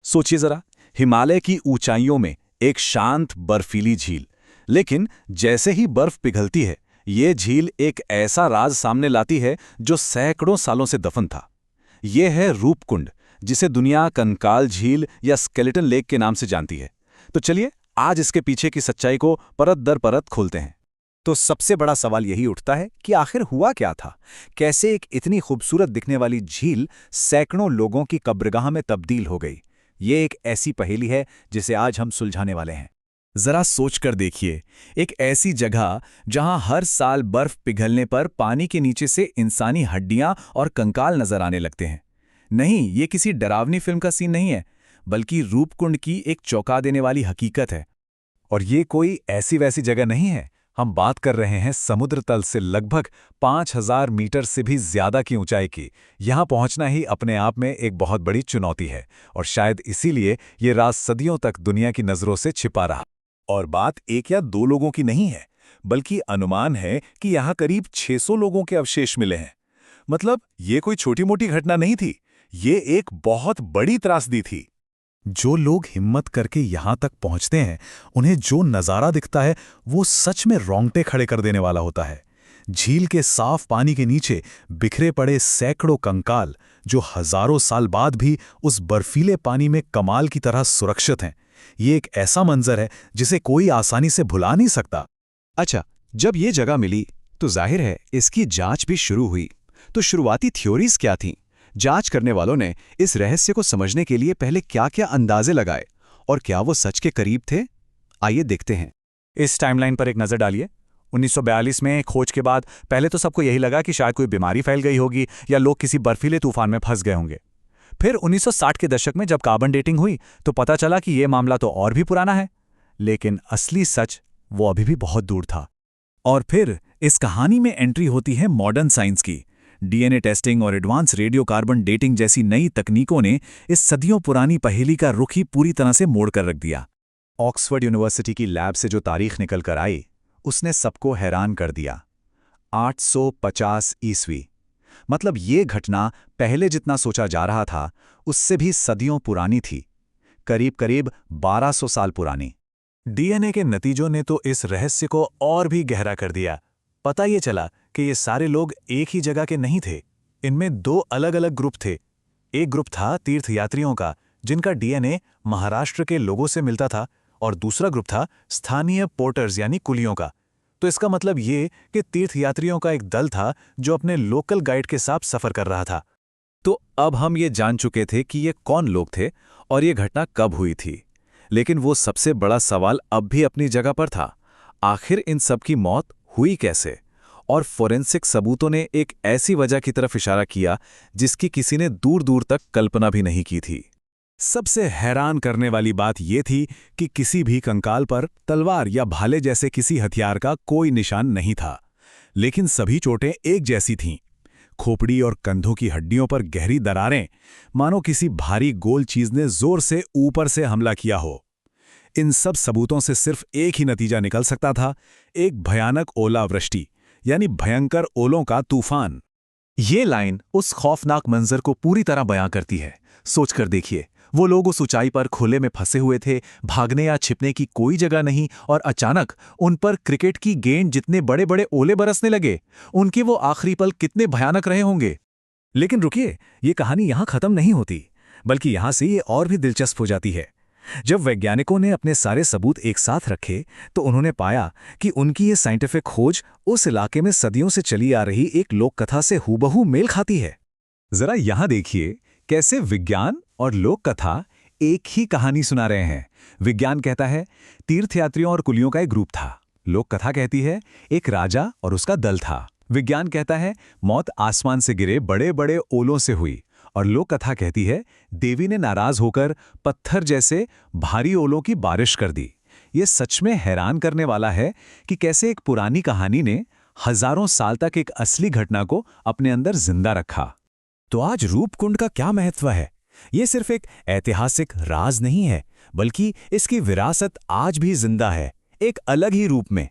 सोचिए जरा, हिमालय की ऊंचाइयों में एक शांत बर्फीली झील, लेकिन जैसे ही बर्फ पिघलती है, ये झील एक ऐसा राज सामने लाती है जो सैकड़ों सालों से दफन था। ये है रूपकुंड, जिसे दुनिया कंकाल झील या स्केलेटन लेक के नाम से जानती है। तो चलिए आज इसके पीछे की सच्चाई को परत दर परत खोलते हैं। तो सबसे बड़ा सवाल यही उठता है कि आखिर हुआ क्या था? कैसे एक इतनी खूबसूरत दिखने वाली झील सैकड़ों लोगों की कब्रगाह में तब्दील हो गई? ये एक ऐसी पहेली है जिसे आज हम सुलझाने वाले हैं। जरा सोचकर देखिए, एक ऐसी जगह जहां हर साल बर्फ पिघलने पर पानी के नीचे से इंसानी हड्डियां और कंकाल नजर आने लगते हैं। नहीं, ये किसी डरावनी फिल्म का सीन नहीं है, बल्कि रूपकुंड की एक चौंका देने वाली हकीकत है। और ये कोई ऐसी वैसी जगह नहीं है। हम बात कर रहे हैं समुद्र तल से लगभग 5000 मीटर से भी ज्यादा की ऊंचाई की। यहां पहुंचना ही अपने आप में एक बहुत बड़ी चुनौती है, और शायद इसीलिए ये राज सदियों तक दुनिया की नजरों से छिपा रहा। और बात एक या दो लोगों की नहीं है, बल्कि अनुमान है कि यहाँ करीब 600 लोगों के अवशेष मिले हैं। मतलब ये कोई छोटी मोटी घटना नहीं थी, ये एक बहुत बड़ी त्रासदी थी। जो लोग हिम्मत करके यहां तक पहुंचते हैं, उन्हें जो नज़ारा दिखता है वो सच में रोंगटे खड़े कर देने वाला होता है। झील के साफ पानी के नीचे बिखरे पड़े सैकड़ों कंकाल, जो हजारों साल बाद भी उस बर्फीले पानी में कमाल की तरह सुरक्षित हैं। ये एक ऐसा मंजर है जिसे कोई आसानी से भुला नहीं सकता। अच्छा, जब ये जगह मिली तो जाहिर है इसकी जांच भी शुरू हुई। तो शुरुआती थ्योरीज क्या थीं? जांच करने वालों ने इस रहस्य को समझने के लिए पहले क्या-क्या अंदाजे लगाए, और क्या वो सच के करीब थे? आइए देखते हैं। इस टाइमलाइन पर एक नज़र डालिए। 1942 में खोज के बाद पहले तो सबको यही लगा कि शायद कोई बीमारी फैल गई होगी या लोग किसी बर्फीले तूफान में फंस गए होंगे। फिर 1960 के दशक में जब कार्बन डेटिंग हुई तो पता चला कि ये मामला तो और भी पुराना है, लेकिन असली सच वो अभी भी बहुत दूर था। और फिर इस कहानी में एंट्री होती है मॉडर्न साइंस की। डीएनए टेस्टिंग और एडवांस रेडियो कार्बन डेटिंग जैसी नई तकनीकों ने इस सदियों पुरानी पहेली का रुख ही पूरी तरह से मोड़ कर रख दिया। ऑक्सफोर्ड यूनिवर्सिटी की लैब से जो तारीख निकल कर आई, उसने सबको हैरान कर दिया। 850 ईस्वी, मतलब ये घटना पहले जितना सोचा जा रहा था उससे भी सदियों पुरानी थी, करीब करीब 1200 साल पुरानी। डीएनए के नतीजों ने तो इस रहस्य को और भी गहरा कर दिया। पता ये चला कि ये सारे लोग एक ही जगह के नहीं थे। इनमें दो अलग अलग ग्रुप थे। एक ग्रुप था तीर्थयात्रियों का, जिनका डीएनए महाराष्ट्र के लोगों से मिलता था, और दूसरा ग्रुप था स्थानीय पोर्टर्स यानी कुलियों का। तो इसका मतलब ये कि तीर्थयात्रियों का एक दल था जो अपने लोकल गाइड के साथ सफर कर रहा था। तो अब हम ये जान चुके थे कि ये कौन लोग थे और ये घटना कब हुई थी, लेकिन वो सबसे बड़ा सवाल अब भी अपनी जगह पर था। आखिर इन सब की मौत हुई कैसे? और फोरेंसिक सबूतों ने एक ऐसी वजह की तरफ इशारा किया जिसकी किसी ने दूर दूर तक कल्पना भी नहीं की थी। सबसे हैरान करने वाली बात यह थी कि किसी भी कंकाल पर तलवार या भाले जैसे किसी हथियार का कोई निशान नहीं था, लेकिन सभी चोटें एक जैसी थीं। खोपड़ी और कंधों की हड्डियों पर गहरी दरारें, मानो किसी भारी गोल चीज ने जोर से ऊपर से हमला किया हो। इन सब सबूतों से सिर्फ एक ही नतीजा निकल सकता था, एक भयानक ओलावृष्टि, यानी भयंकर ओलों का तूफान। ये लाइन उस खौफनाक मंजर को पूरी तरह बयां करती है। सोचकर देखिए, वो लोग उस ऊंचाई पर खुले में फंसे हुए थे, भागने या छिपने की कोई जगह नहीं, और अचानक उन पर क्रिकेट की गेंद जितने बड़े बड़े ओले बरसने लगे। उनके वो आखिरी पल कितने भयानक रहे होंगे। लेकिन रुकिए, ये कहानी यहां खत्म नहीं होती, बल्कि यहां से ये और भी दिलचस्प हो जाती है। जब वैज्ञानिकों ने अपने सारे सबूत एक साथ रखे तो उन्होंने पाया कि उनकी ये साइंटिफिक खोज उस इलाके में सदियों से चली आ रही एक लोक कथा से हूबहू मेल खाती है। जरा यहां देखिए कैसे विज्ञान और लोक कथा एक ही कहानी सुना रहे हैं। विज्ञान कहता है तीर्थयात्रियों और कुलियों का एक ग्रुप था। लोक कथा कहती है एक राजा और उसका दल था। विज्ञान कहता है मौत आसमान से गिरे बड़े बड़े ओलों से हुई, और लोक कथा कहती है देवी ने नाराज होकर पत्थर जैसे भारी ओलों की बारिश कर दी। ये सच में हैरान करने वाला है कि कैसे एक पुरानी कहानी ने हजारों साल तक एक असली घटना को अपने अंदर जिंदा रखा। तो आज रूपकुंड का क्या महत्व है? ये सिर्फ एक ऐतिहासिक राज नहीं है, बल्कि इसकी विरासत आज भी जिंदा है, एक अलग ही रूप में।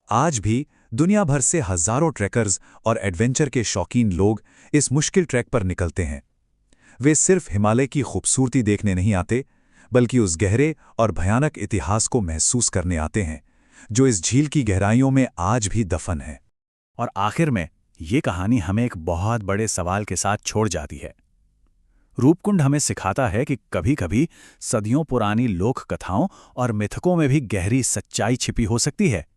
आज भी दुनिया भर से हजारों ट्रैकर्स और एडवेंचर के शौकीन लोग इस मुश्किल ट्रैक पर निकलते हैं। वे सिर्फ हिमालय की खूबसूरती देखने नहीं आते, बल्कि उस गहरे और भयानक इतिहास को महसूस करने आते हैं जो इस झील की गहराइयों में आज भी दफन है। और आखिर में ये कहानी हमें एक बहुत बड़े सवाल के साथ छोड़ जाती है। रूपकुंड हमें सिखाता है कि कभी-कभी सदियों पुरानी लोक कथाओं और मिथकों में भी गहरी सच्चाई छिपी हो सकती है।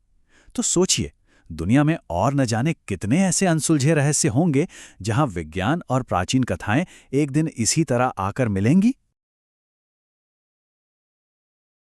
तो सोचिए, दुनिया में और न जाने कितने ऐसे अनसुलझे रहस्य होंगे जहां विज्ञान और प्राचीन कथाएं एक दिन इसी तरह आकर मिलेंगी।